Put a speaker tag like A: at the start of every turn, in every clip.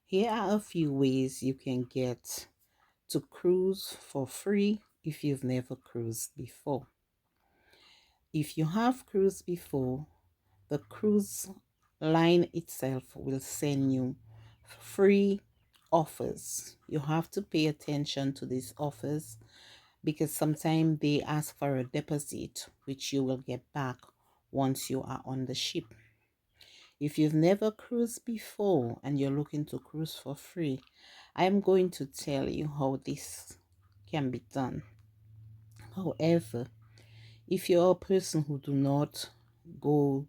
A: Here are a few ways you can get to cruise for free if you've never cruised before. If you have cruised before, the cruise line itself will send you free offers. You have to pay attention to these offers because sometimes they ask for a deposit, which you will get back once you are on the ship. If you've never cruised before and you're looking to cruise for free, I'm going to tell you how this can be done. However, if you're a person who do not go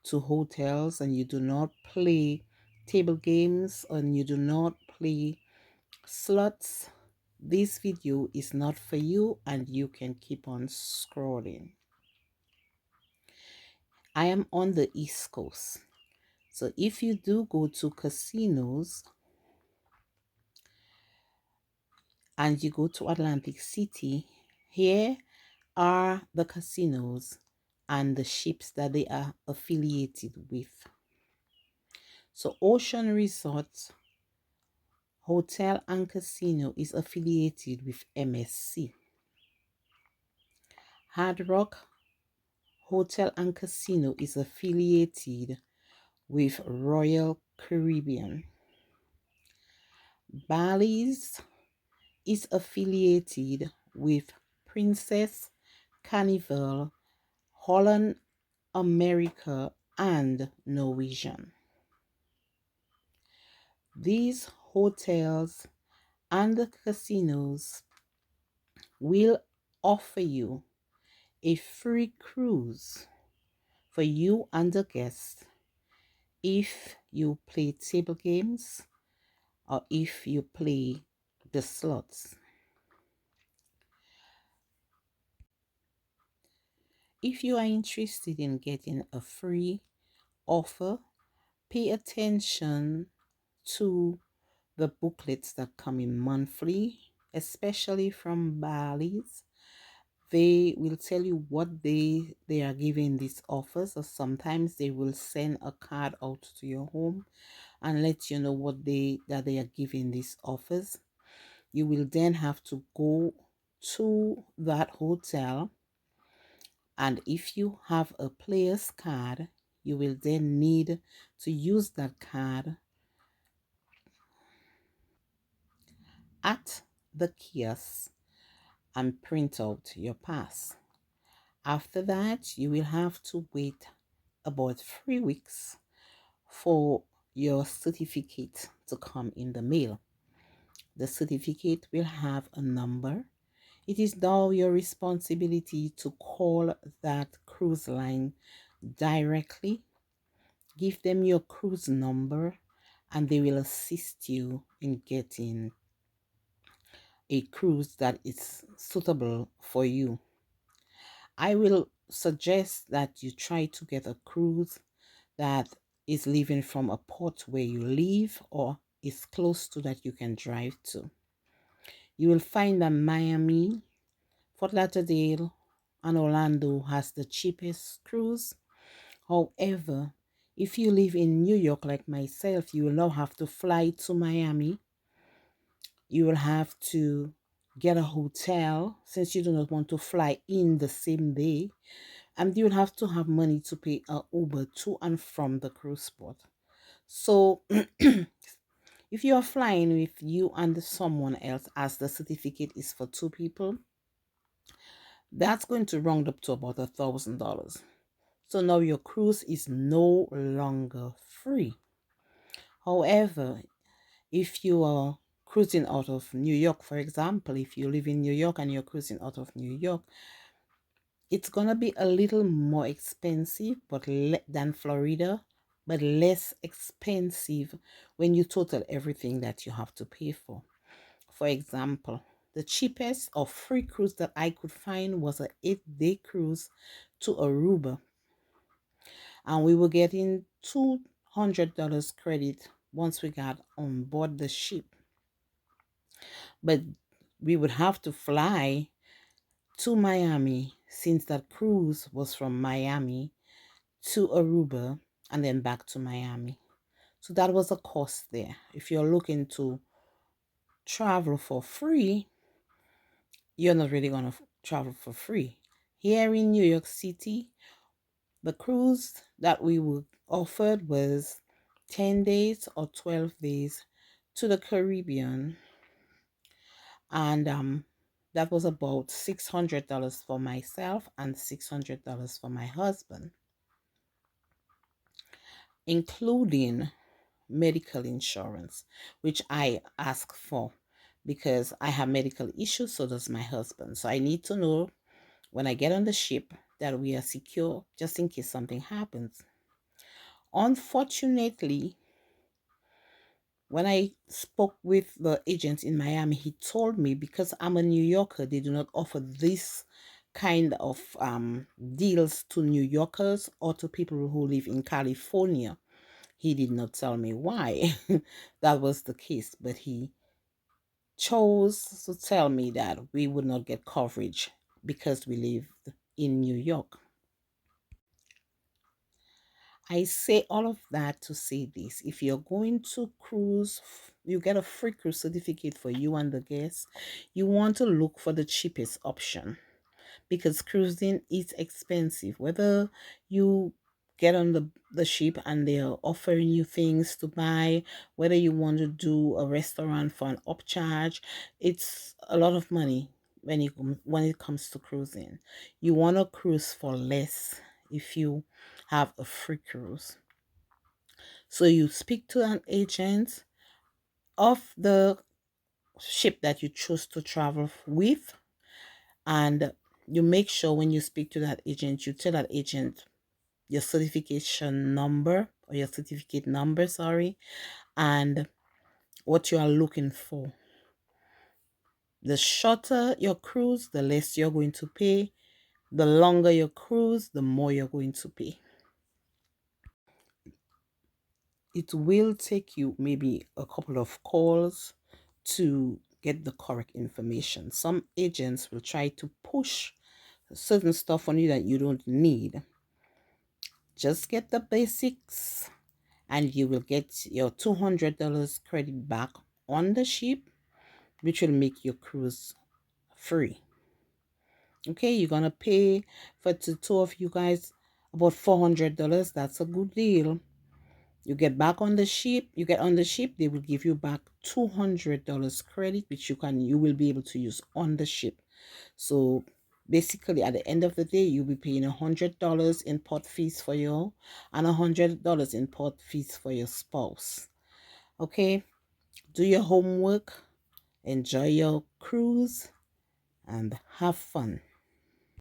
A: to hotels and you do not play table games and you do not play slots, this video is not for you and you can keep on scrolling. I am on the East Coast. So if you do go to casinos and you go to Atlantic City, here are the casinos and the ships that they are affiliated with. So Ocean Resort Hotel and Casino is affiliated with MSC. Hard Rock Hotel and Casino is affiliated with Royal Caribbean. Bally's is affiliated with Princess, Carnival, Holland America, and Norwegian. These hotels and the casinos will offer you a free cruise for you and the guests if you play table games or if you play the slots. If you are interested in getting a free offer, pay attention to the booklets that come in monthly, especially from Bally's. They will tell you what they are giving these offers, or sometimes they will send a card out to your home and let you know what they are giving these offers. You will then have to go to that hotel, and if you have a player's card, you will then need to use that card at the kiosk and print out your pass. After that, you will have to wait about 3 weeks for your certificate to come in the mail. The certificate will have a number. It is now your responsibility to call that cruise line directly. Give them your cruise number and they will assist you in getting a cruise that is suitable for you. I will suggest that you try to get a cruise that is leaving from a port where you live or is close to that you can drive to. You will find that Miami, Fort Lauderdale, and Orlando has the cheapest cruise. However, if you live in New York like myself, you will now have to fly to Miami. You will have to get a hotel since you do not want to fly in the same day. And you will have to have money to pay an Uber to and from the cruise port. So if you are flying with you and someone else, as the certificate is for 2 people, that's going to round up to about $1,000. So now your cruise is no longer free. However, if you are cruising out of New York, for example, if you live in New York and you're cruising out of New York, it's gonna be a little more expensive than Florida, but less expensive when you total everything that you have to pay for. For example, the cheapest or free cruise that I could find was an 8-day cruise to Aruba, and we were getting $200 credit once we got on board the ship. But we would have to fly to Miami since that cruise was from Miami to Aruba and then back to Miami. So that was a cost there. If you're looking to travel for free, you're not really going to travel for free. Here in New York City, the cruise that we were offered was 10 days or 12 days to the Caribbean. And that was about $600 for myself and $600 for my husband, including medical insurance, which I ask for because I have medical issues, so does my husband. So I need to know when I get on the ship that we are secure just in case something happens. Unfortunately, when I spoke with the agent in Miami, he told me because I'm a New Yorker, they do not offer this kind of deals to New Yorkers or to people who live in California. He did not tell me why that was the case, but he chose to tell me that we would not get coverage because we lived in New York. I say all of that to say this. If you're going to cruise, you get a free cruise certificate for you and the guests. You want to look for the cheapest option because cruising is expensive. Whether you get on the ship and they're offering you things to buy, whether you want to do a restaurant for an upcharge, it's a lot of money when it comes to cruising. You want to cruise for less if you have a free cruise. So you speak to an agent of the ship that you choose to travel with, and you make sure when you speak to that agent, you tell that agent your certification number or your certificate number, sorry, and what you are looking for. The shorter your cruise, the less you're going to pay. The longer your cruise, the more you're going to pay. It will take you maybe a couple of calls to get the correct information. Some agents will try to push certain stuff on you that you don't need. Just get the basics and you will get your $200 credit back on the ship, which will make your cruise free. Okay, you're gonna pay for the two of you guys about $400. That's a good deal. You get back on the ship, you get on the ship, they will give you back $200 credit, which you will be able to use on the ship. So basically at the end of the day, you'll be paying $100 in port fees for you and $100 in port fees for your spouse. Okay, do your homework, enjoy your cruise, and have fun.